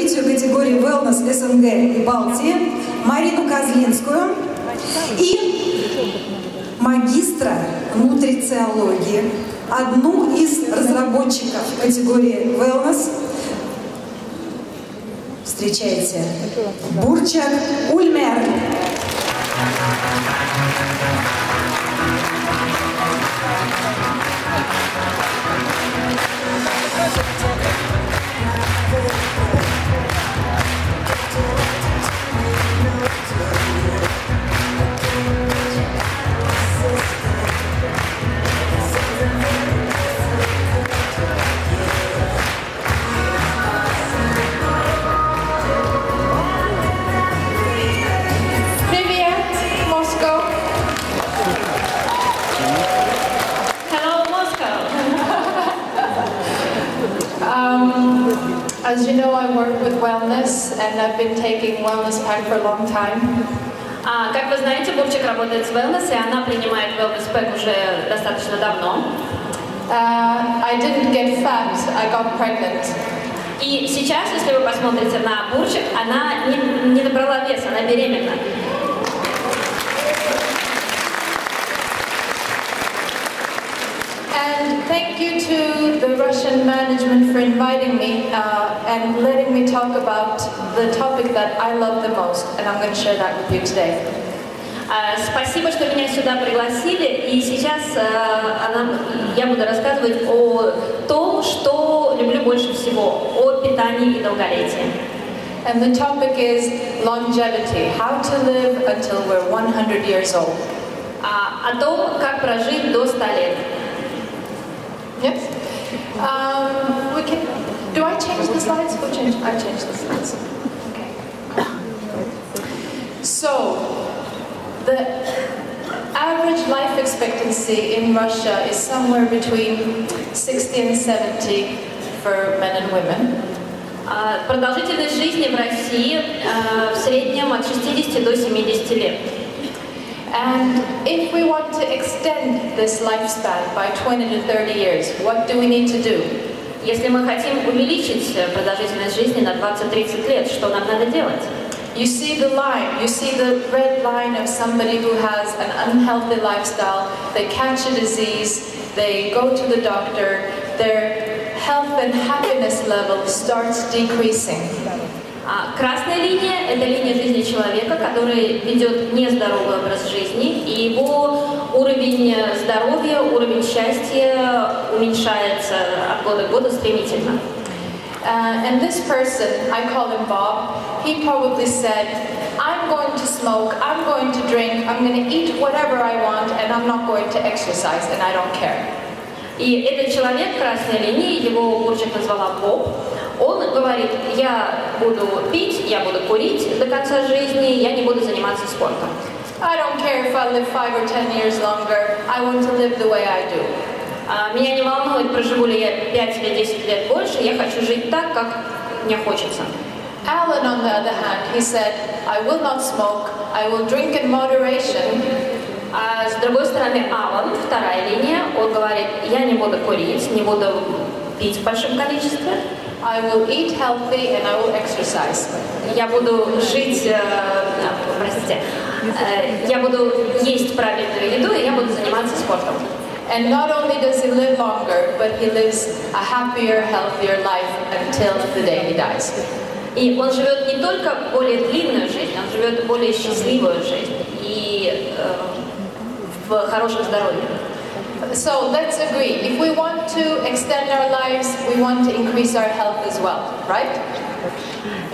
развитию категории Wellness СНГ и Балтии Марину Козлинскую и магистра нутрициологии, одну из разработчиков категории Wellness. Встречайте, Бурчак Ульмер. As you know, I work with wellness, and I've been taking wellness pack for a long time. Как вы знаете, Бурчак работает с wellness, и она принимает wellness pack уже достаточно давно. I didn't get fat, I got pregnant. И сейчас, если вы посмотрите на Бурчак, она не набрала вес, она беременна. And thank you to the Russian management for inviting me and letting me talk about the topic that I love the most, and I'm going to share that with you today. Спасибо, что меня сюда пригласили, и сейчас я буду рассказывать о том, что люблю больше всего, о питании и долголетии. And the topic is longevity, how to live until we're 100 years old. О том, как прожить до 100 лет. Yes. We can. Do I change the slides? Who changed? I changed the slides. Okay. So, the average life expectancy in Russia is somewhere between 60 and 70 for men and women. Продолжительность жизни в России в среднем от 60 до 70 лет. And if we want to extend this lifespan by 20 to 30 years, what do we need to do? Если мы хотим увеличить продолжительность жизни на 20-30 лет, что нам надо делать? You see the line, you see the red line of somebody who has an unhealthy lifestyle. They catch a disease, they go to the doctor, their health and happiness level starts decreasing. Красная линия – это линия жизни человека, который ведет нездоровый образ жизни, и его уровень здоровья, уровень счастья уменьшается от года к году стремительно. And this person, I call him Bob, he probably said, I'm going to smoke, I'm going to drink, I'm going to eat whatever I want, and I'm not going to exercise, and I don't care. И этот человек красной линии, его Бурчак назвала Боб, он говорит, я буду пить, я буду курить до конца жизни, я не буду заниматься спортом. I don't care if I live 5 or 10 years longer, I want to live the way I do. Меня не волнует, проживу ли я 5 или 10 лет больше, я хочу жить так, как мне хочется. Alan, on the other hand, he said, I will not smoke, I will drink in moderation. А с другой стороны, Алан, вторая линия, он говорит, я не буду курить, не буду пить в большом количестве. I will eat healthy and I will exercise. Я буду жить, простите, я буду есть правильную еду, и я буду заниматься спортом. And not only does he live longer, but he lives a happier, healthier life until the day he dies. И он живет не только более длинную жизнь, он живет более счастливую жизнь и в хорошем здоровье. So let's agree. If we want to extend our lives, we want to increase our health as well, right?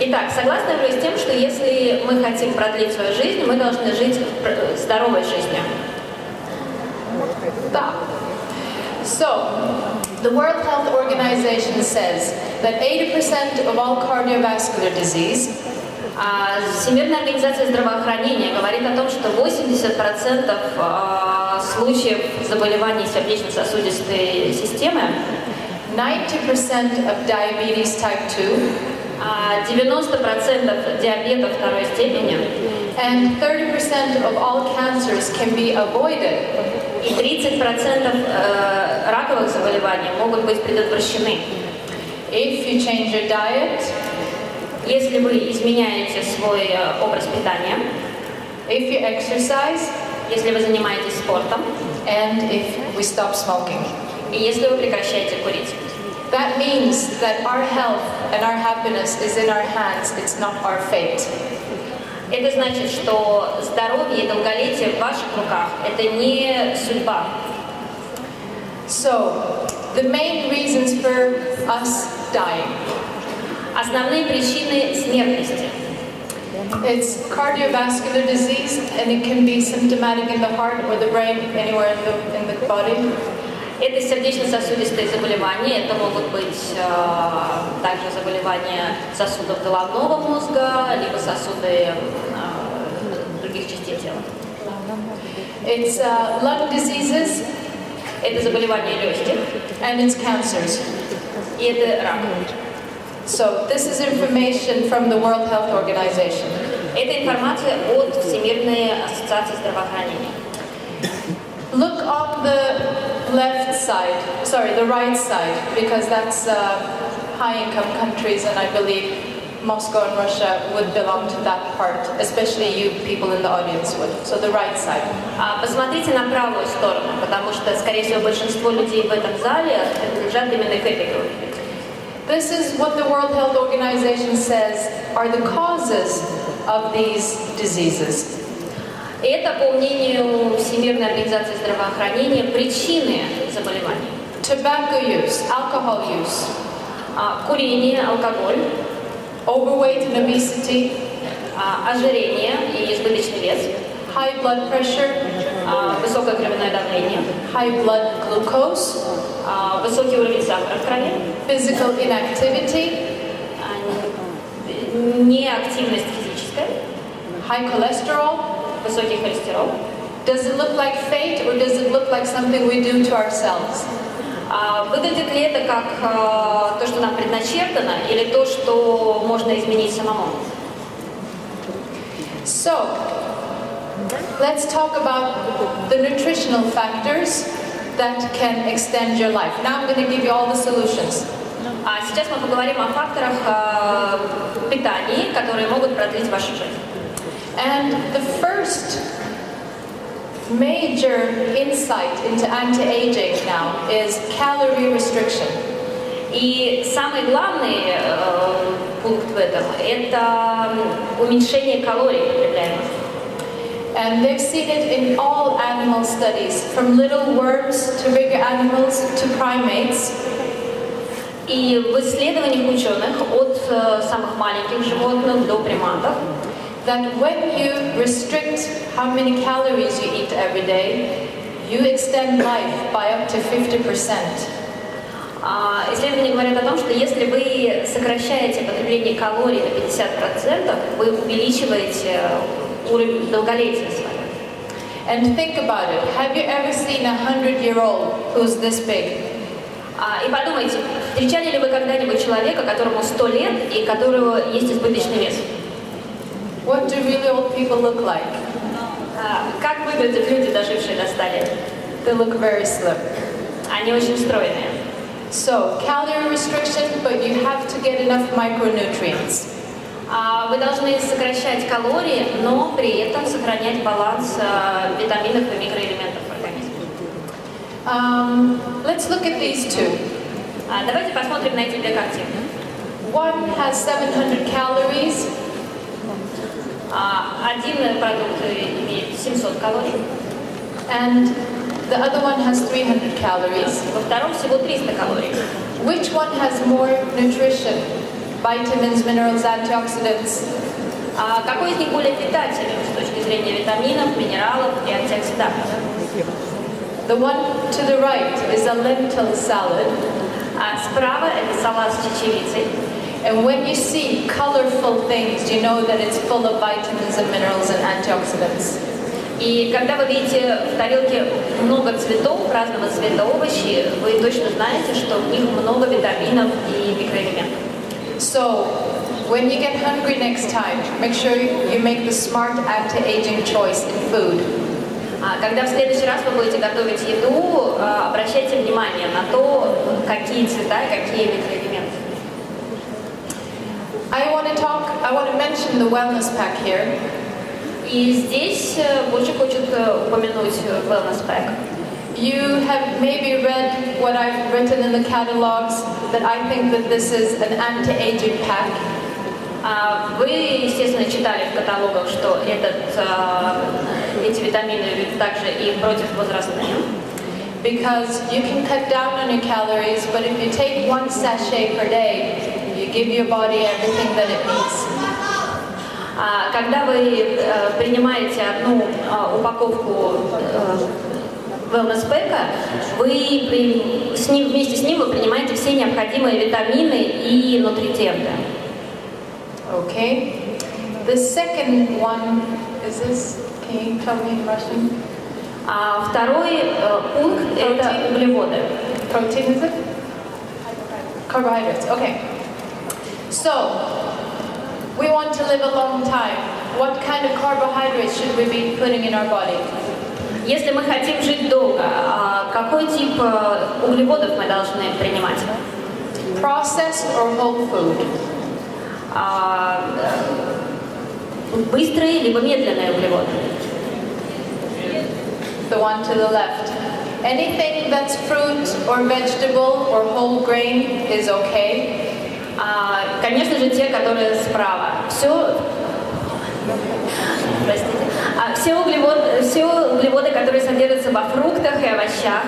Итак, согласны вы с тем, что если мы хотим продлить свою жизнь, мы должны жить здоровой жизнью? Да. So, the World Health Organization says that 80% of all cardiovascular disease. Всемирная организация здравоохранения говорит о том, что 80% случаев заболеваний сердечно-сосудистой системы, 90% of diabetes type 2, 90% диабета второй степени, and 30% of all cancers can be avoided. И 30% раковых заболеваний могут быть предотвращены. If you change your diet, Если вы изменяете свой образ питания, if you exercise, если вы занимаетесь спортом, and if we stop smoking. и если вы прекращаете курить. That means that our health and our happiness is in our hands, it's not our fate. Это значит, что здоровье и долголетие в ваших руках – это не судьба. So, the main reasons for us dying. Основные причины смертности. It's cardiovascular disease, and it can be symptomatic in the heart or the brain, anywhere in the body. Это сердечно-сосудистые заболевания, это могут быть также заболевания сосудов головного мозга, либо сосуды других частей тела. It's lung diseases, Это заболевания легких, and it's cancers. и это рак. So, this is information from the World Health Organization. Это информация от Всемирной ассоциации здравоохранения. Look on the left side, sorry, the right side, because that's high-income countries, and I believe Moscow and Russia would belong to that part, especially you people in the audience would. So the right side. Посмотрите на правую сторону, потому что, скорее всего, большинство людей в этом зале принадлежат именно к этой группе. This is what the World Health Organization says are the causes of these diseases. И это, по мнению Всемирной организации здравоохранения, причины заболеваний. Tobacco use, alcohol use, Курение, алкоголь, overweight and obesity, ожирение и избыточный вес, high blood pressure, высокое кровяное давление, high blood glucose, высокий уровень сахара в крови, physical inactivity, неактивность физическая, high cholesterol. высокий холестерол. Does it look like fate, or does it look like something we do to ourselves? Выглядит ли это как то, что нам предначертано, или то, что можно изменить самому? So, let's talk about the nutritional factors that can extend your life. Now I'm going to give you all the solutions. Сейчас мы поговорим о факторах питания, которые могут продлить вашу жизнь. And the first major insight into anti-aging now is calorie restriction. И самый главный пункт в этом – это уменьшение калорий потребляемых. And they've seen it in all animal studies, from little worms to bigger animals to primates. И в исследованиях ученых от самых маленьких животных до приматов, that when you restrict how many calories you eat every day, you extend life by up to 50%. Исследования говорят о том, что если вы сокращаете потребление калорий на 50%, вы увеличиваете уровень долголетия своего. And think about it. Have you ever seen a 100-year-old who's this big? И подумайте, встречали ли вы когда-нибудь человека, которому 100 лет и которого есть избыточный вес? What do really old people look like? Как выглядят люди, дожившие до 100 лет? They look very slim. Они очень стройные. So, calorie restriction, but you have to get enough micronutrients. Вы должны сокращать калории, но при этом сохранять баланс витаминов и микроэлементов в организме. Let's look at these two. Давайте посмотрим на эти две картины. One has 700 calories. Один продукт имеет 700 калорий. And the other one has 300 calories. Во втором всего 300 калорий. Which one has more nutrition? Vitamins, minerals, antioxidants? Какой из них более питательный с точки зрения витаминов, минералов и антиоксидантов? The one to the right is a lentil salad. Справа это салат с чечевицей. And when you see colorful things, you know that it's full of vitamins and minerals and antioxidants. И когда вы видите в тарелке много цветов, разного цвета овощи, вы точно знаете, что в них много витаминов и микроэлементов. So, when you get hungry next time, make sure you make the smart anti-aging choice in food. Когда в следующий раз вы будете готовить еду, обращайте внимание на то, какие цвета и какие микроэлементы. I want to mention the wellness pack here. И здесь Бурчак хочет упомянуть wellness pack. You have maybe read what I've written in the catalogs, that I think that this is an anti-aging pack. Вы, естественно, читали в каталогах, что эти витамины также и противовозрастные. Because you can cut down on your calories, but if you take one sachet per day, you give your body everything that it needs. Когда вы принимаете одну упаковку wellness-пэка, вместе с ним вы принимаете все необходимые витамины и нутритиенты. Okay. The second one is this. Can you tell me in Russian? Второй пункт – это углеводы. Protein, is it? Carbohydrates. Okay. So, we want to live a long time. What kind of carbohydrates should we be putting in our body? Если мы хотим жить долго, какой тип углеводов мы должны принимать? Processed or whole food? Быстрые либо медленные углеводы. The one to the left. Anything that's fruit or vegetable or whole grain is okay. Конечно же, те, которые справа. Все углеводы, которые содержатся во фруктах и овощах,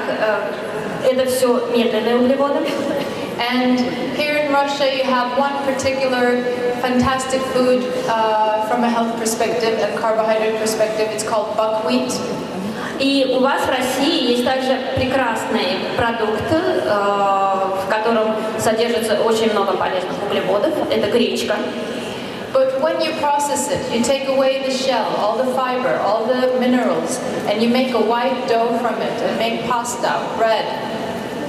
это все медленные углеводы. And here in Russia you have one particular fantastic food from a health perspective and carbohydrate perspective. It's called buckwheat. И у вас в России есть также прекрасный продукт, в котором содержится очень много полезных углеводов. Это гречка. But when you process it, you take away the shell, all the fiber, all the minerals, and you make a white dough from it and make pasta, bread.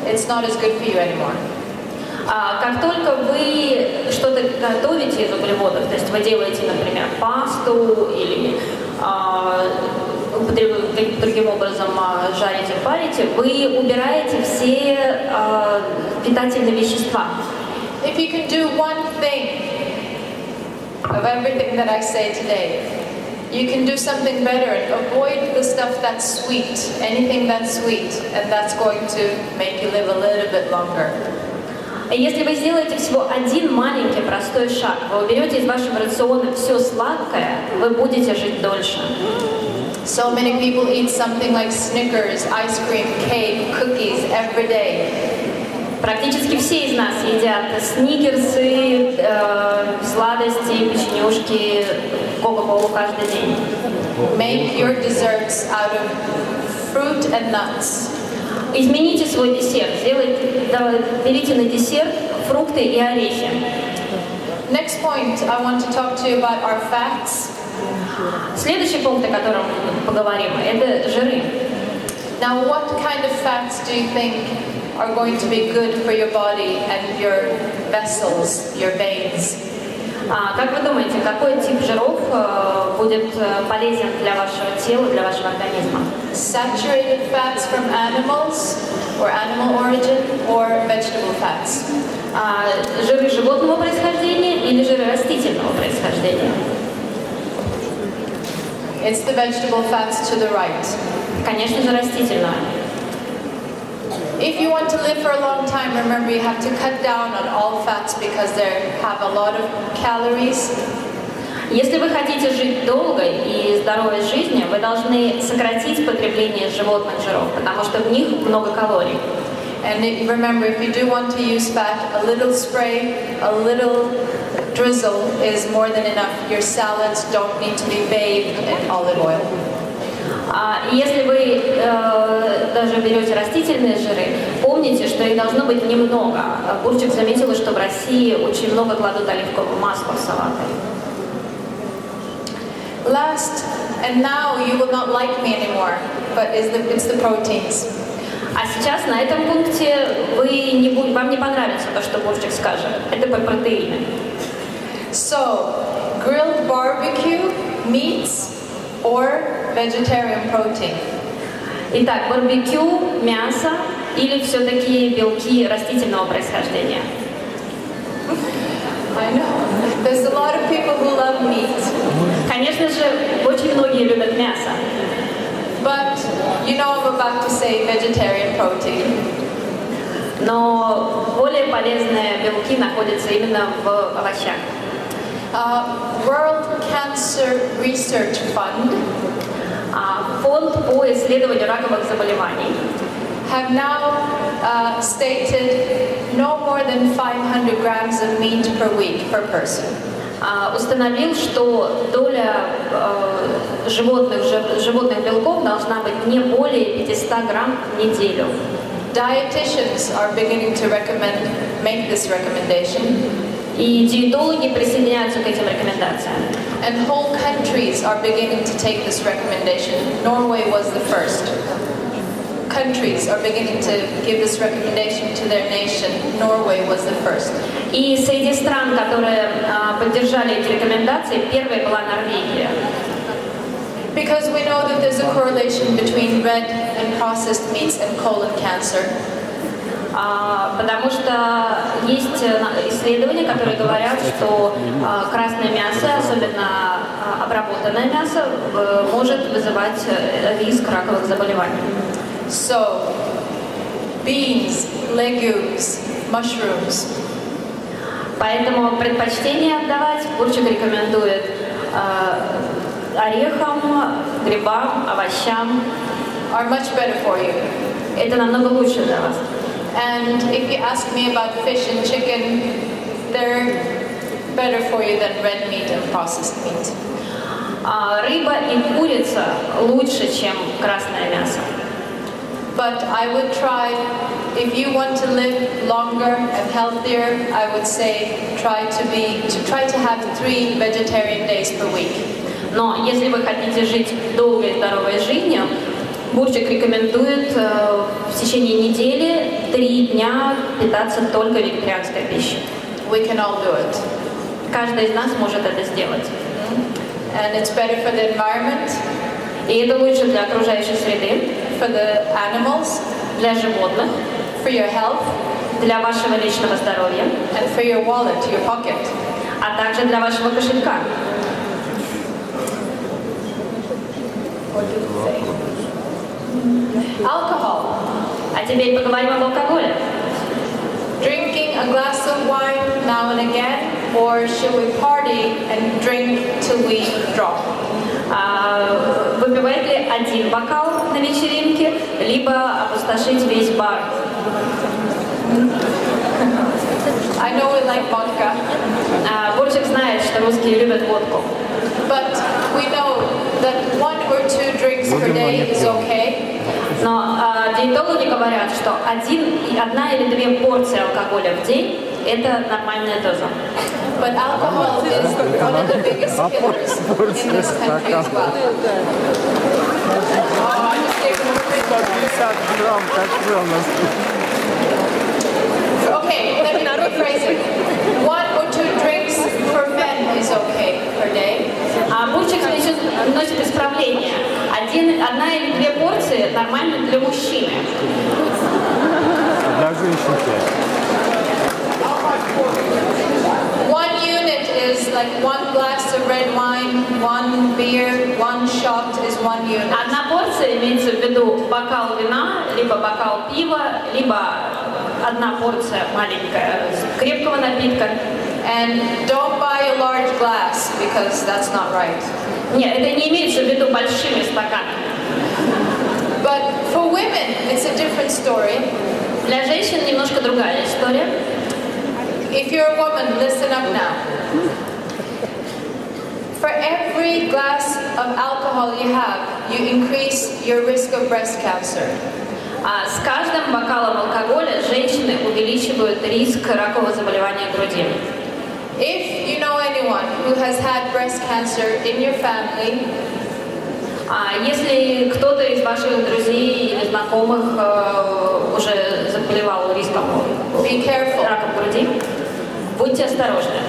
It's not as good for you anymore. Как только вы что-то готовите из углеводов, то есть вы делаете, например, пасту или другим образом жарите, парите, вы убираете все питательные вещества. If you can do one thing of everything that I say today, you can do something better and avoid the stuff that's sweet, anything that's sweet, and that's going to make you live a little bit longer. Если вы сделаете всего один маленький простой шаг, вы уберете из вашего рациона все сладкое, вы будете жить дольше. So many people eat something like Snickers, ice cream, cake, cookies every day. Практически все из нас едят сникерсы, сладости, печенюшки, кока-колу каждый день. Make your desserts out of fruit and nuts. Измените свой десерт, берите на десерт фрукты и орехи. Next point, I want to talk to you about our fats. Следующий пункт, о котором мы поговорим, это жиры. Now, what kind of fats do you think are going to be good for your body and your vessels, your veins? Как вы думаете, какой тип жиров будет полезен для вашего тела, для вашего организма? Saturated fats from animals or animal origin or vegetable fats? Жиры животного происхождения или жиры растительного происхождения? It's the vegetable fats to the right. Конечно же, растительное. If you want to live for a long time, remember you have to cut down on all fats because they have a lot of calories. Если вы хотите жить долгой и здоровой жизнью, вы должны сократить потребление животных жиров, потому что в них много калорий. And remember, if you do want to use fat, a little spray, a little drizzle is more than enough. Your salads don't need to be bathed in olive oil. Если вы даже берете растительные жиры, помните, что их должно быть немного. Бурчак заметила, что в России очень много кладут оливкового масла в салаты. Last, and now you will not like me anymore, but it's the proteins. А сейчас на этом пункте вам не понравится то, что Бурчак скажет. Это про протеины. So, grilled barbecue, meats, or vegetarian protein? Итак, барбекю, мясо или все-таки белки растительного происхождения? I know. любят мясо. But you know I'm about to say vegetarian protein. Но более полезные белки находятся именно в овощах. World Cancer Research Fund Фонд по исследованию раковых заболеваний have now stated no more than 500 grams of meat per week per person. установил, что доля животных белков должна быть не более 500 грамм в неделю. Dietitians are beginning to make this recommendation. И диетологи присоединяются к этим рекомендациям. And whole countries are beginning to take this recommendation. Norway was the first. Countries are beginning to give this recommendation to their nation. Norway was the first. И среди стран, которые поддержали эти рекомендации, первой была Норвегия. Because we know that there's a correlation between red and processed meats and colon cancer. Потому что есть исследования, которые говорят, что красное мясо, особенно обработанное мясо, может вызывать риск раковых заболеваний. So, beans, legumes, mushrooms. Поэтому предпочтение отдавать Бурчак рекомендует орехам, грибам, овощам. Are much better for you. Это намного лучше для вас. And if you ask me about fish and chicken, they're better for you than red meat and processed meat. Рыба и курица лучше, чем красное мясо. But I would try, if you want to live longer and healthier, I would say try to have 3 vegetarian days per week. Но если вы хотите жить долгой и здоровой жизнью, Бурчак рекомендует в течение недели 3 дня питаться только вегетарианской пищей. We can all do it. Каждый из нас может это сделать. And it's better for the environment. И это лучше для окружающей среды, for the animals, для животных, for your health, для вашего личного здоровья, and for your wallet, your pocket. А также для вашего кошелька. Alcohol. А теперь поговорим об алкоголе. Drinking a glass of wine now and again, or should we party and drink till we drop? Выпивает ли один бокал на вечеринке, либо опустошить весь бар? I know we like vodka. Бурчак знает, что русские любят водку. But we know that 1 or 2 drinks per day is okay. Но диетологи говорят, что 1 или 2 порции алкоголя в день – это нормальная доза. But alcohol is one of the biggest killers in this country as well. Okay, let me rephrase it. 1 or 2 drinks per men is okay per day. Бурчак носит исправление. 1 или 2 порции нормально для мужчины. Для женщины. 1 unit is like 1 glass of red wine, 1 beer, 1 shot is 1 unit. Одна порция имеется в виду бокал вина, либо бокал пива, либо 1 порция маленькая крепкого напитка. And don't buy a large glass because that's not right. Нет, это не имеется в виду большими стаканами. But for women, it's a different story. Для женщин немножко другая история. If you're a woman, listen up now. For every glass of alcohol you have, you increase your risk of breast cancer. С каждым бокалом алкоголя женщины увеличивают риск ракового заболевания груди. If you know anyone who has had breast cancer in your family, если кто-то из ваших друзей или знакомых уже заболевал риском рака груди, будьте осторожны.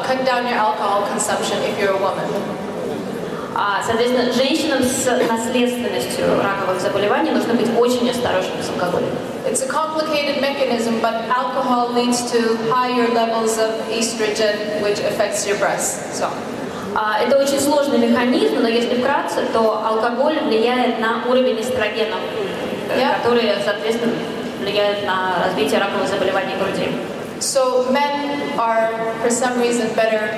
Cut down your alcohol consumption if you're a woman. Соответственно, женщинам с наследственностью раковых заболеваний нужно быть очень осторожными с алкоголем. It's a complicated mechanism, but alcohol leads to higher levels of estrogen, which affects your breasts. So. Это очень сложный механизм, но если вкратце, то алкоголь влияет на уровень эстрогенов, которые, соответственно, влияют на развитие раковых заболеваний груди. So men are, for some reason, better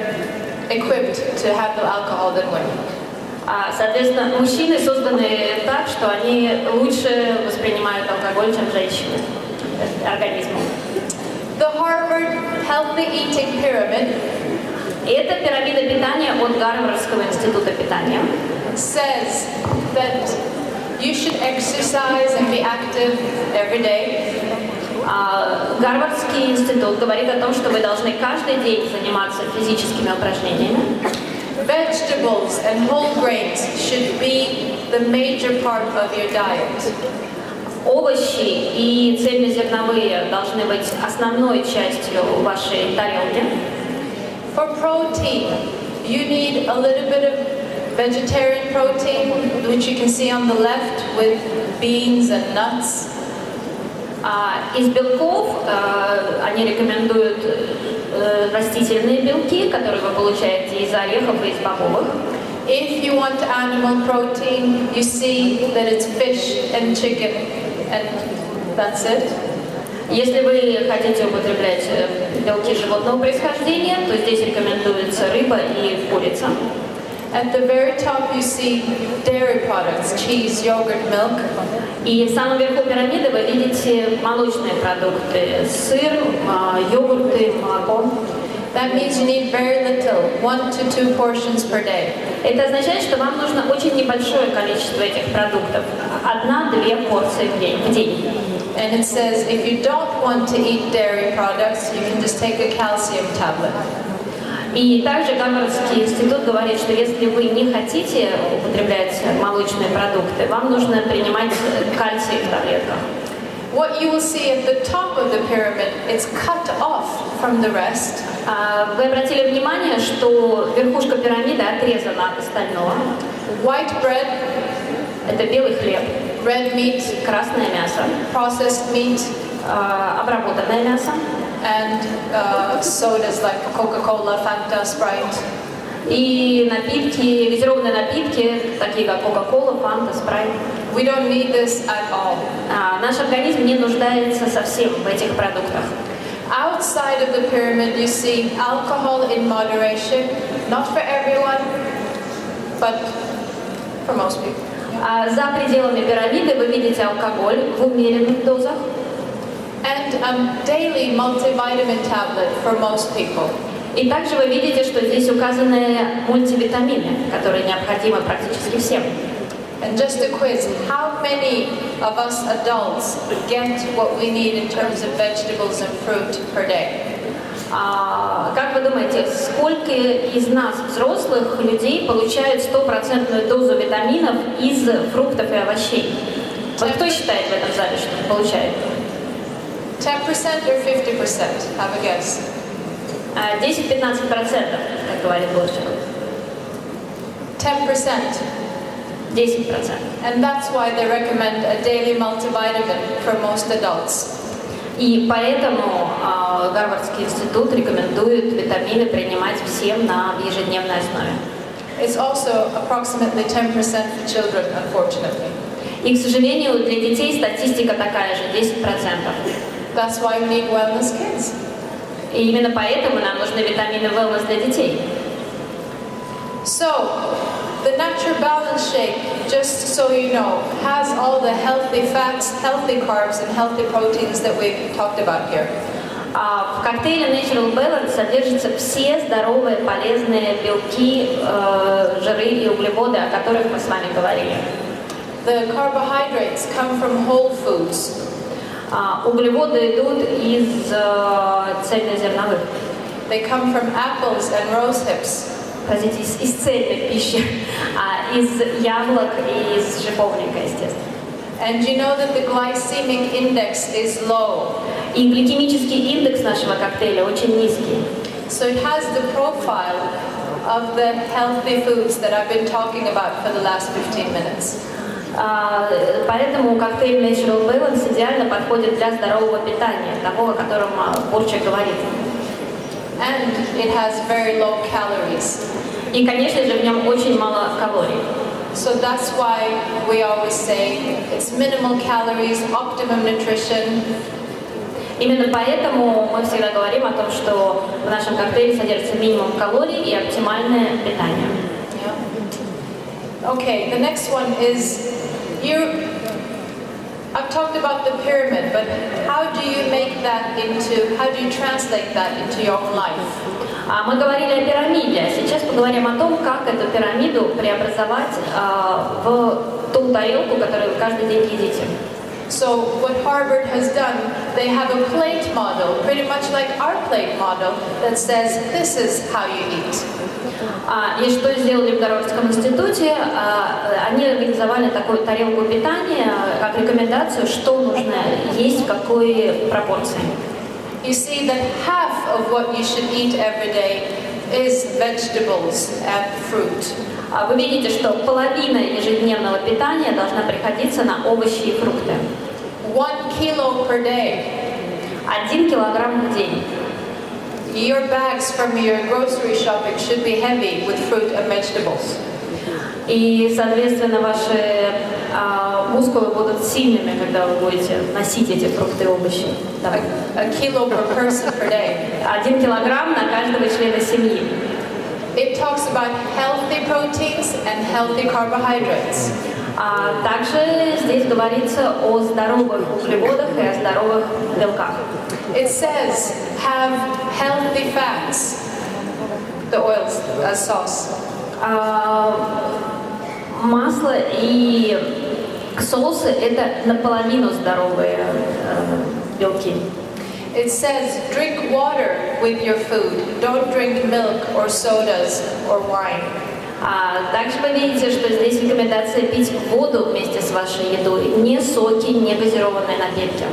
equipped to handle alcohol than women. Соответственно, мужчины созданы так, что они лучше воспринимают алкоголь, чем женщины организмом. The Harvard Healthy Eating Pyramid Это пирамида питания от Гарвардского института питания. Says that you should exercise and be active every day. Гарвардский институт говорит о том, что вы должны каждый день заниматься физическими упражнениями. Vegetables and whole grains should be the major part of your diet. Овощи и цельнозерновые должны быть основной частью вашей тарелки. For protein, you need a little bit of vegetarian protein, which you can see on the left with beans and nuts. Из белков они рекомендуют растительные белки, которые вы получаете из орехов и из бобовых. If you want animal protein, you see that it's fish and chicken, and that's it. Если вы хотите употреблять белки животного происхождения, то здесь рекомендуется рыба и курица. At the very top you see dairy products, cheese, yogurt, milk. И в самом верху пирамиды вы видите молочные продукты, сыр, йогурты, молоко. That means you need very little, 1 to 2 portions per day. Это означает, что вам нужно очень небольшое количество этих продуктов, 1-2 порции в день. And it says if you don't want to eat dairy products, you can just take a calcium tablet. И также Гарвардский институт говорит, что если вы не хотите употреблять молочные продукты, вам нужно принимать кальций в таблетках. What you will see at the top of the pyramid, it's cut off from the rest. Вы обратили внимание, что верхушка пирамиды отрезана от остального. White bread, это белый хлеб, red meat, красное мясо, processed meat, обработанное мясо, and sodas like Coca-Cola, Fanta, Sprite. И напитки, газированные напитки, такие как Coca-Cola, Fanta, Sprite. We don't need this at all. Наш организм не нуждается совсем в этих продуктах. Outside of the pyramid, you see alcohol in moderation, not for everyone, but for most people. За пределами пирамиды вы видите алкоголь в умеренных дозах. And a daily multivitamin tablet for most people. И также вы видите, что здесь указаны мультивитамины, которые необходимы практически всем. And just a quiz, how many of us adults get what we need in terms of vegetables and fruit per day? Как вы думаете, сколько из нас, взрослых людей, получают 100% дозу витаминов из фруктов и овощей? Вот кто считает в этом зале, что получает? 10% or 50%? Have a guess. 10-15%, как говорит Бурчак. 10%. 10%. And that's why they recommend a daily multivitamin for most adults. И поэтому Гарвардский институт рекомендует витамины принимать всем на ежедневной основе. It's also approximately 10% for children, unfortunately. И, к сожалению, для детей статистика такая же, 10%. That's why we need wellness kids. И именно поэтому нам нужны витамины wellness для детей. So, the Natural Balance Shake, just so you know, has all the healthy fats, healthy carbs, and healthy proteins that we've talked about here. В коктейле Natural Balance содержатся все здоровые, полезные белки, жиры и углеводы, о которых мы с вами говорили. The carbohydrates come from whole foods. Углеводы идут из цельнозерновых. They come from apples and rose hips. Простите, из цельной пищи, из яблок и из шиповника, естественно. And you know that the glycemic index is low. И гликемический индекс нашего коктейля очень низкий. So it has the profile of the healthy foods that I've been talking about for the last 15 minutes. Поэтому коктейль Natural Balance идеально подходит для здорового питания, того, о котором Бурчак говорит. And it has very low calories. И, конечно же, в нем очень мало калорий. So that's why we always say it's minimal calories, optimum nutrition. Именно поэтому мы всегда говорим о том, что в нашем коктейле содержится минимум калорий и оптимальное питание. Yeah. Okay, the next one is I've talked about the pyramid, but how do you translate that into your own life? Мы говорили о пирамиде, а сейчас поговорим о том, как эту пирамиду преобразовать в ту тарелку, которую вы каждый день едите. So what Harvard has done, they have a plate model, pretty much like our plate model, that says this is how you eat. И что сделали в Гарвардском институте? Они организовали такую тарелку питания, как рекомендацию, что нужно есть, в какой пропорции. You see that half of what you should eat every day is vegetables and fruit. Вы видите, что половина ежедневного питания должна приходиться на овощи и фрукты. 1 kilo per day. 1 килограмм в день. Your bags from your grocery shopping should be heavy with fruit and vegetables. И, соответственно, ваши мускулы будут сильными, когда вы будете носить эти фрукты и овощи. A kilo per person per day. 1 килограмм на каждого члена семьи. It talks about healthy proteins and healthy carbohydrates. Также здесь говорится о здоровых углеводах и о здоровых белках. It says have healthy fats, the oils as sauce. Масло и соусы – это наполовину здоровые белки. It says drink water with your food. Don't drink milk or sodas or wine. Также вы видите, что здесь рекомендация пить воду вместе с вашей едой, не соки, не газированные напитки.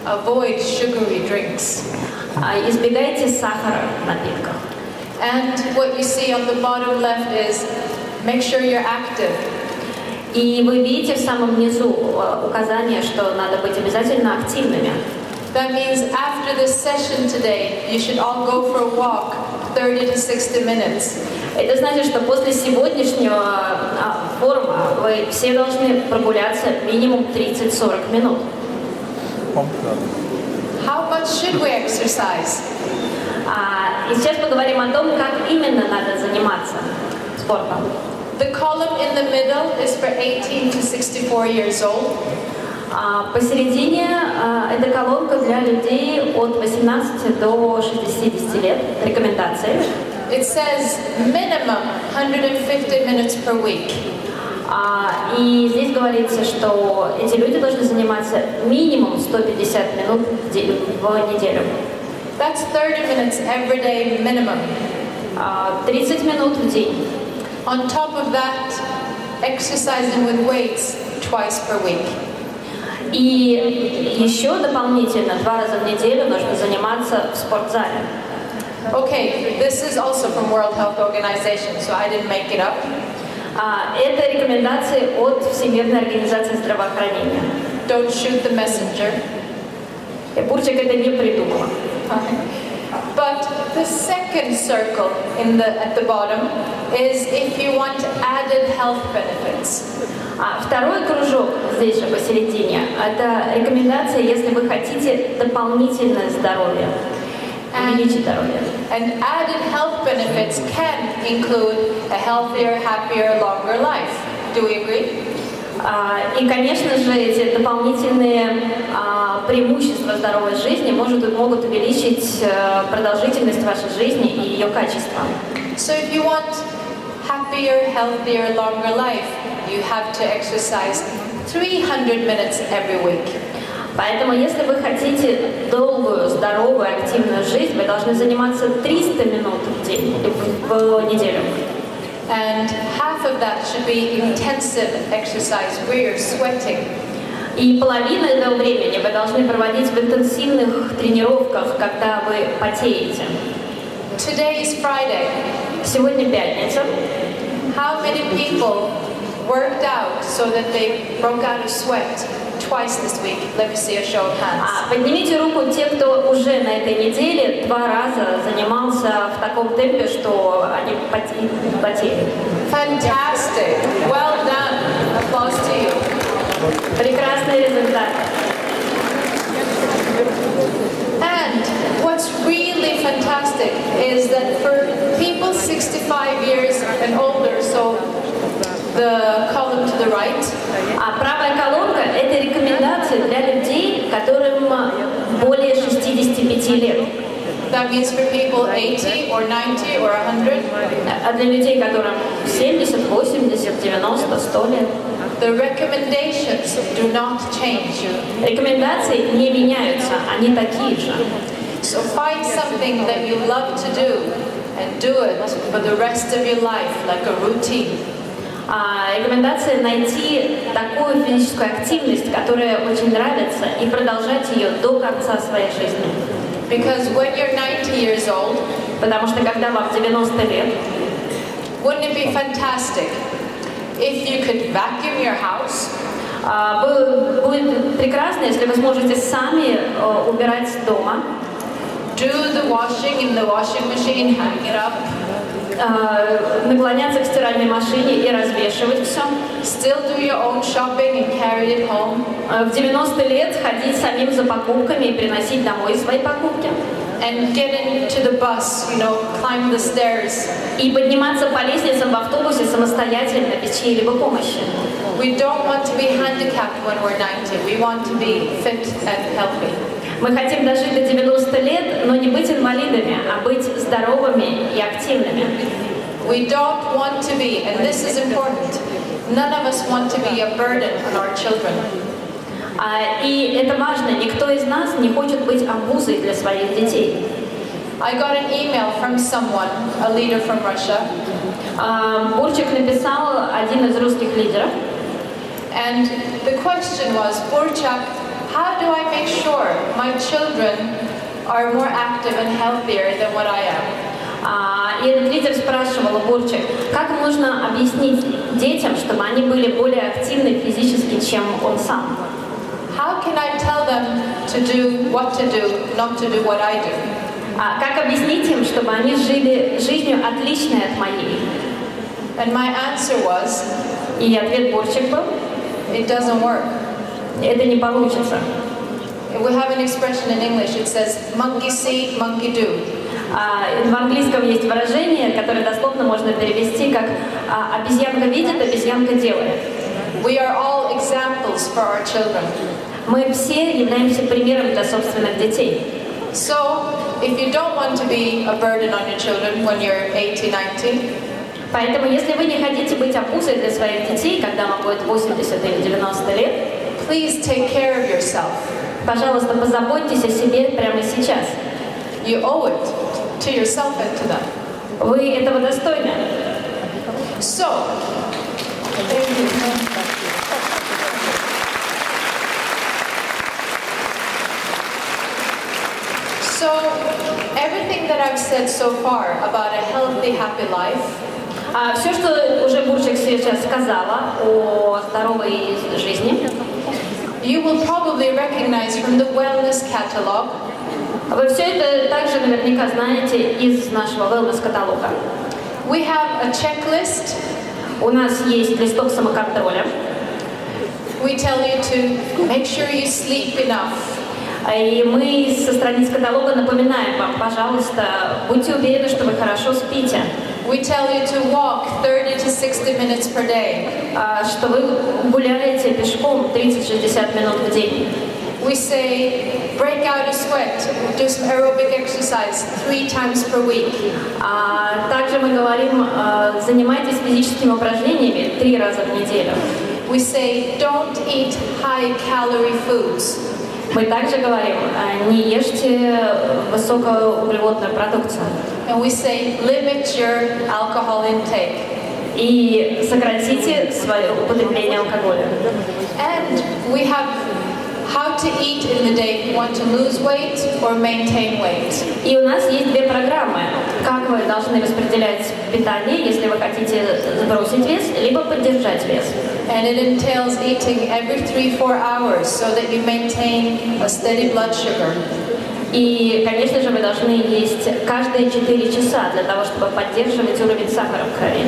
Avoid sugary drinks. Избегайте сахара в напитках. And what you see on the bottom left is make sure you're active. И вы видите в самом низу указание, что надо быть обязательно активными. That means after this session today, you should all go for a walk, 30 to 60 minutes. Это значит, что после сегодняшнего форума вы все должны прогуляться минимум 30-40 минут. How much should we exercise? И сейчас поговорим о том, как именно надо заниматься спортом. The column in the middle is for 18 to 64 years old. Посередине эта колонка для людей от 18 до 60 лет. Рекомендации. It says minimum 150 minutes per week. И здесь говорится, что эти люди должны заниматься минимум 150 минут в неделю. That's 30 minutes every day minimum. 30 минут в день. On top of that, exercising with weights twice per week. И еще дополнительно 2 раза в неделю нужно заниматься в спортзале. Okay, this is also from World Health Organization, so I didn't make it up. Это рекомендации от Всемирной организации здравоохранения. Don't shoot the messenger. Бурчак это не придумала. But the second circle at the bottom is if you want added health benefits. Второй кружок здесь же посередине – это рекомендация, если вы хотите дополнительное здоровье, увеличить здоровье. And added health benefits can include a healthier, happier, longer life. Do we agree? И, конечно же, эти дополнительные преимущества здоровой жизни могут увеличить продолжительность вашей жизни и ее качество. So if you want happier, healthier, longer life, you have to exercise 300 minutes every week. Поэтому, если вы хотите долгую, здоровую, активную жизнь, вы должны заниматься 300 минут в день, в неделю. And half of that should be intensive exercise where you're sweating. И половину этого времени вы должны проводить в интенсивных тренировках, когда вы потеете. Today is Friday. Сегодня пятница. How many people worked out so that they broke out of sweat twice this week? Let me see a show of hands. Поднимите руку те, кто уже на этой неделе 2 раза занимался в таком темпе, что они потели Fantastic. Well done. Applause to you. Прекрасный результат. And what's really fantastic is that for people 65 years and older, so the column to the right, А правая колонка – это рекомендации для людей, которым более 65 лет. that means for people 80 or 90 or 100, А для людей, которым 70, 80, 90, 100 лет. the recommendations do not change. Рекомендации не меняются, они такие же. So find something that you love to do and do it for the rest of your life, like a routine. Рекомендация найти такую физическую активность, которая очень нравится, и продолжать ее до конца своей жизни. Because when you're 90 years old, Потому что когда вам 90 лет, wouldn't it be fantastic if you could vacuum your house, будет прекрасно, если вы сможете сами убирать дома, do the washing in the washing machine, hang it up, наклоняться к стиральной машине и развешивать все. still do your own shopping and carry it home, В 90 лет ходить самим за покупками и приносить домой свои покупки. and get into the bus, climb the stairs. И подниматься по лестницам в автобусе самостоятельно, без чьей-либо помощи. We don't want to be handicapped when we're 90. We want to be fit and healthy. Мы хотим дожить до 90 лет, но не быть инвалидами, а быть здоровыми и активными. We don't want to be, and this is important, none of us want to be a burden on our children. И это важно, никто из нас не хочет быть обузой для своих детей. I got an email from someone, a leader from Russia, Бурчак написал, один из русских лидеров, and the question was, Burchak, how do I make sure my children are more active and healthier than what I am? И этот лидер спрашивал у Бурчак, как нужно объяснить детям, чтобы они были более активны физически, чем он сам? How can I tell them to do, what to do, not to do what I do? Как объяснить им, чтобы они жили жизнью отличной от моей? And my answer was, И ответ Бурчак был, it doesn't work. это не получится. We have an expression in English, it says, monkey see, monkey do. В английском есть выражение, которое дословно можно перевести как «обезьянка видит, обезьянка делает». We are all examples for our children. Мы все являемся примером для собственных детей. So, if you don't want to be a burden on your children when you're 80, 90, Поэтому, если вы не хотите быть обузой для своих детей, когда вам будет 80 или 90 лет, please take care of yourself. пожалуйста, позаботьтесь о себе прямо сейчас. You owe it to yourself and to them. Вы этого достойны. So, everything that I've said so far about a healthy, happy life, Все, что уже Бурчак сейчас сказала о здоровой жизни, you will probably recognize from the wellness catalog. Вы все это также наверняка знаете из нашего wellness-каталога. We have a checklist. У нас есть листок самоконтроля. We tell you to make sure you sleep enough. И мы со страниц каталога напоминаем вам, пожалуйста, будьте уверены, что вы хорошо спите. We tell you to walk 30 to 60 minutes per day. Что вы гуляете пешком 30-60 минут в день. We say break out a sweat, do some aerobic exercise 3 times per week. Также мы говорим, занимайтесь физическими упражнениями 3 раза в неделю. We say don't eat high-calorie foods. Мы также говорим, не ешьте высокоуглеводную продукцию. And we say limit your alcohol intake. И сократите свое употребление алкоголя. And we have how to eat in the day if you want to lose weight or maintain weight. И у нас есть 2 программы. Как вы должны распределять питание, если вы хотите сбросить вес, либо поддержать вес. And it entails eating every 3-4 hours so that you maintain a steady blood sugar. И, конечно же, вы должны есть каждые 4 часа для того, чтобы поддерживать уровень сахара в крови.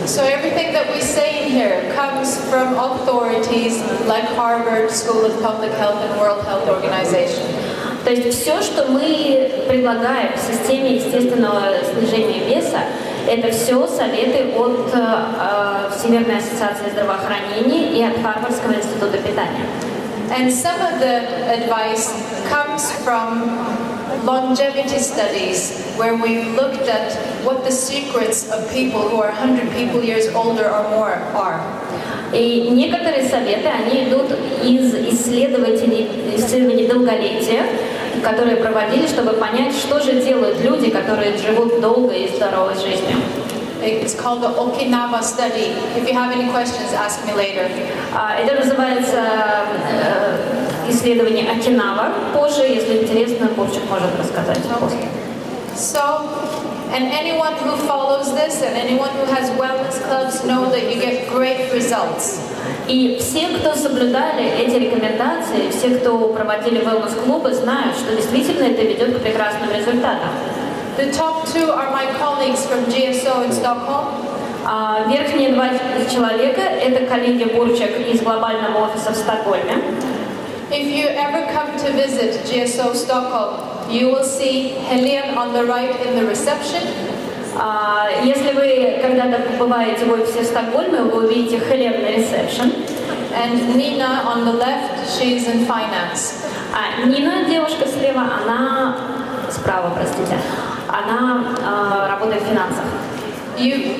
So everything that we say in here comes from authorities like Harvard School of Public Health and World Health Organization. То есть все, что мы предлагаем в системе естественного снижения веса, это все советы от Всемирной ассоциации здравоохранения и от Харвардского института питания. And some of the advice comes from longevity studies where we've looked at what the secrets of people who are 100 years older or more are. И некоторые советы, они идут из исследований долголетия, которые проводили, чтобы понять, что же делают люди, которые живут долгой и здоровой жизнью. It's called the Okinawa study. If you have any questions, ask me later. Это называется исследование Окинава. Позже, если интересно, Бурчак может рассказать. Okay. So, and anyone who follows this and anyone who has wellness clubs know that you get great results. И все, кто соблюдали эти рекомендации, все, кто проводили wellness-клубы, знают, что действительно это ведет к прекрасным результатам. The top two are my colleagues from GSO in Stockholm. Верхние 2 человека – это коллеги Бурчак из глобального офиса в Стокгольме. If you ever come to visit GSO Stockholm, you will see Helene on the right in the reception. Если вы когда-то побываете в офисе в Стокгольме, вы увидите Хелен на ресепшн. And Nina on the left, she's in finance. Нина, девушка слева, она справа, простите. Она работает в финансах.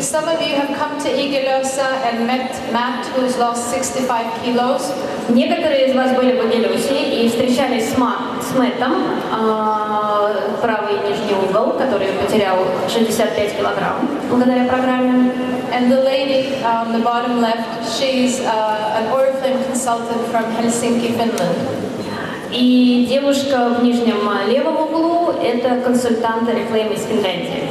Some of you have come to Igelösa and met Matt, who's lost 65 kilos. Некоторые из вас были в Игелёсе и встречались с Мэттом, правый нижний угол, который потерял 65 килограмм благодаря программе. And the lady on the bottom left, she's an Oriflame consultant from Helsinki, Finland. И девушка в нижнем левом углу – это консультант Oriflame из Финляндии.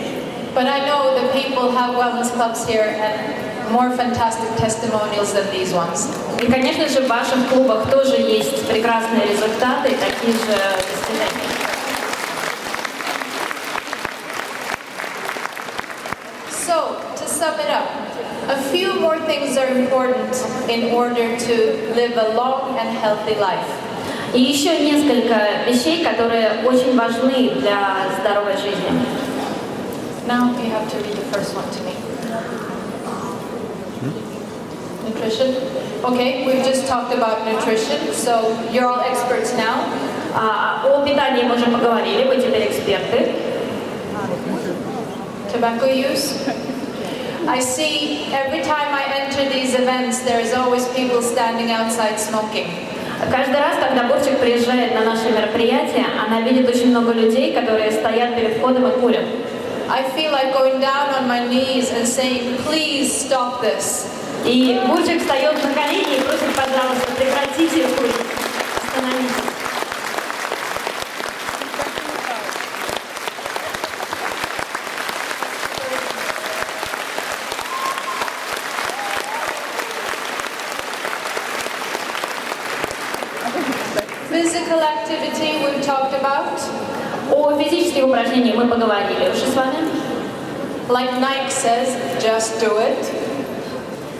But I know that people have wellness clubs here and more fantastic testimonials than these ones. И, конечно же, в ваших клубах тоже есть прекрасные результаты и такие же достижения. So, to sum it up, a few more things are important in order to live a long and healthy life. И еще несколько вещей, которые очень важны для здоровой жизни. Now you have to read the first one to me. Nutrition. Okay, we've just talked about nutrition, so you're all experts now. О питании мы уже поговорили, вы теперь эксперты. Tobacco use. I see every time I enter these events, there's always people standing outside smoking. Каждый раз, когда Бурчак приезжает на наши мероприятия, она видит очень много людей, которые стоят перед входом и курят. I feel like going down on my knees and saying, please stop this. И Бурчак встает на колени и просит, пожалуйста, прекратите курить, остановитесь. Physical activity we've talked about. О физических упражнениях мы поговорили уже с вами. Like Nike says, just do it.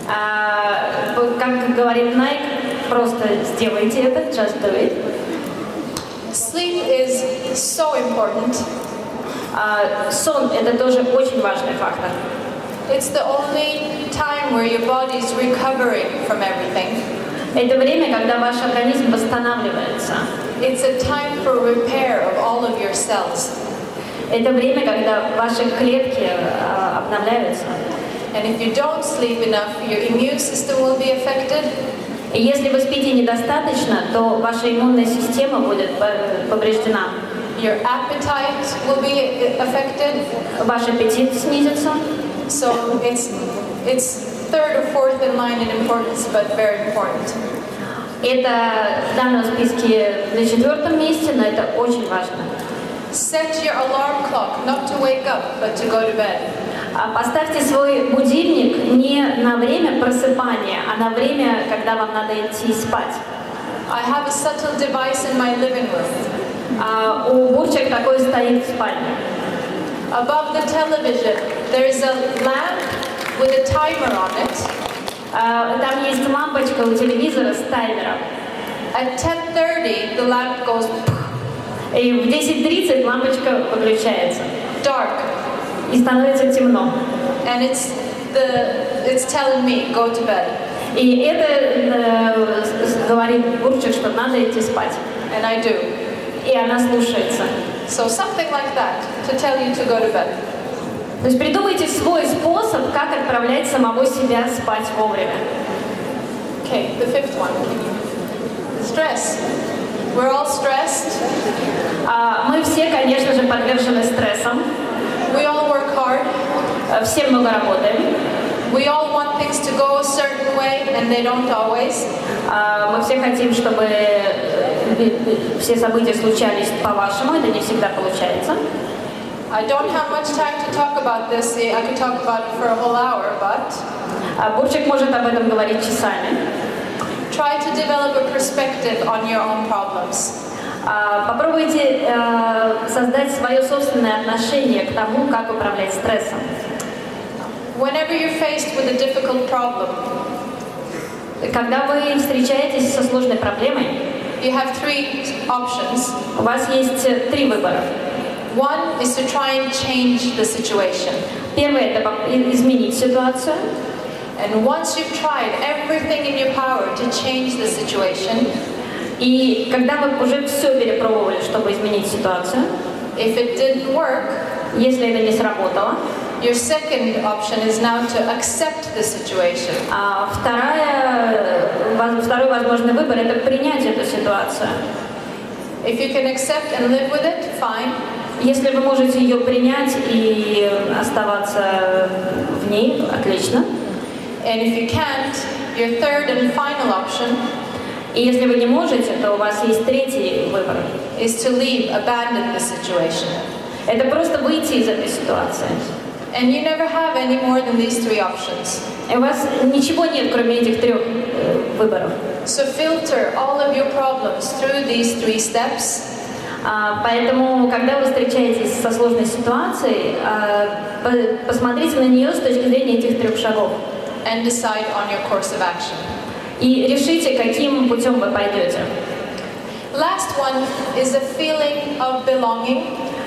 Как говорит Nike, просто сделайте это, just do it. Sleep is so important. Сон – это тоже очень важный фактор. It's the only time where your body is recovering from everything. Это время, когда ваш организм восстанавливается. It's a time for repair of all of your cells. Это время, когда ваши клетки обновляются. And if you don't sleep enough, your immune system will be affected. И если вы спите недостаточно, то ваша иммунная система будет повреждена. Your appetite will be affected. Ваш аппетит снизится. So it's third or fourth in line in importance, but very important. Это в данном списке на 4-м месте, но это очень важно. Set your alarm clock not to wake up, but to go to bed. Поставьте свой будильник не на время просыпания, а на время, когда вам надо идти спать. I have a subtle device in my living room. А у Бурчак такой стоит в спальне. Above the television, there's a lamp with a timer on it. Там есть лампочка у телевизора с таймером. At 10:30, the lamp goes И в 10:30 лампочка выключается. dark. И становится темно. And it's telling me, go to bed. И это говорит Бурчак, что надо идти спать. And I do. И она слушается. So something like that, to tell you to go to bed. То есть придумайте свой способ, как отправлять самого себя спать вовремя. Okay, the fifth one. Stress. We're all stressed. Мы все, конечно же, подвержены стрессам. We all work hard. Все много работаем. We all want things to go a certain way, and they don't always. Мы все хотим, чтобы все события случались по-вашему. Это не всегда получается. I don't have much time to talk about this. I could talk about it for a whole hour, but Бурчак может об этом говорить часами. try to develop a perspective on your own problems. Попробуйте создать свое собственное отношение к тому, как управлять стрессом. Whenever you're faced with a difficult problem, Когда вы встречаетесь со сложной проблемой, you have three options. у вас есть три выбора. One is to try and change the situation. Первое – это изменить ситуацию. And once you've tried everything in your power to change the situation, И когда вы уже все перепробовали, чтобы изменить ситуацию, if it didn't work, если это не сработало, your second option is now to accept the situation. Второй возможный выбор – это принять эту ситуацию. If you can accept and live with it, fine. Если вы можете ее принять и оставаться в ней, отлично. And if you can't, your third and final option И если вы не можете, то у вас есть третий выбор. is to leave, abandon the situation. Это просто выйти из этой ситуации. And you never have any more than these three options. И у вас ничего нет, кроме этих трех выборов. So filter all of your problems through these three steps. Поэтому, когда вы встречаетесь со сложной ситуацией, посмотрите на нее с точки зрения этих трех шагов. And decide on your course of action. И решите, каким путем вы пойдете. Last one is a feeling of belonging.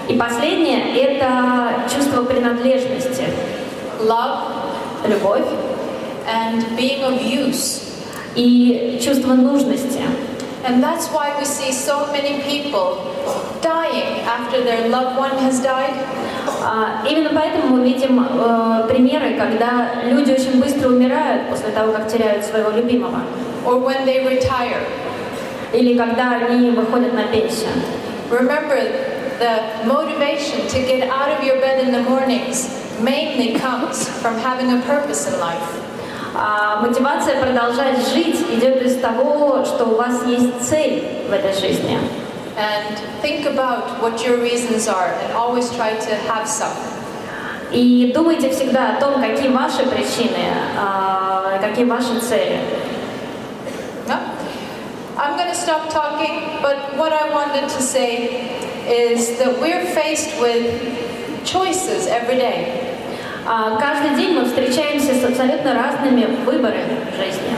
И последнее – это чувство принадлежности. Love. Любовь. And being of use. И чувство нужности. And that's why we see so many people dying after their loved one has died. Именно поэтому мы видим примеры, когда люди очень быстро умирают после того, как теряют своего любимого. Or when they retire. Или когда они выходят на пенсию. Remember, the motivation to get out of your bed in the mornings mainly comes from having a purpose in life. Мотивация продолжать жить идет из того, что у вас есть цель в этой жизни. And think about what your reasons are and always try to have some. И думайте всегда о том, какие ваши причины, какие ваши цели. No? I'm going to stop talking, but what I wanted to say is that we're faced with choices every day. Каждый день мы встречаемся с абсолютно разными выборами в жизни.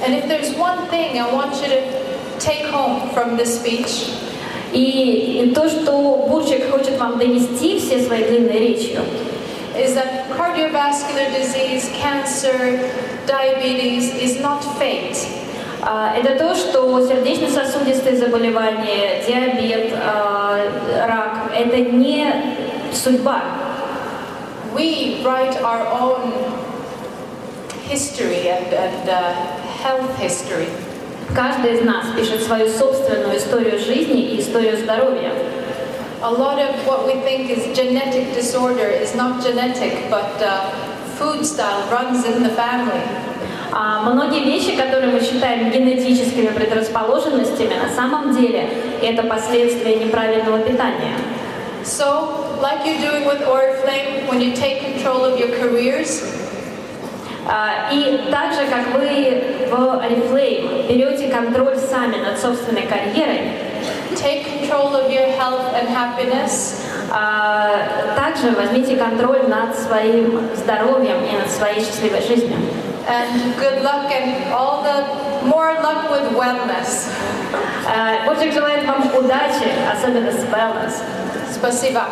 And if there's one thing I want you to take home from this speech, и то, что Бурчак хочет вам донести всей своей длинной речью, is that cardiovascular disease, cancer, diabetes is not fate. Это то, что сердечно-сосудистые заболевания, диабет, рак – это не судьба. We write our own history and health history. Каждый из нас пишет свою собственную историю жизни и историю здоровья. A lot of what we think is genetic disorder is not genetic, but food style runs in the family. Многие вещи, которые мы считаем генетическими предрасположенностями, на самом деле это последствия неправильного питания. So, like you're doing with Oriflame, when you take control of your careers, и так же, как вы в Oriflame берете контроль сами над собственной карьерой, Take control of your health and happiness. Также возьмите контроль над своим здоровьем и над своей счастливой жизнью. And good luck and all the more luck with wellness. Бурчак желает вам удачи, особенно с wellness. Спасибо.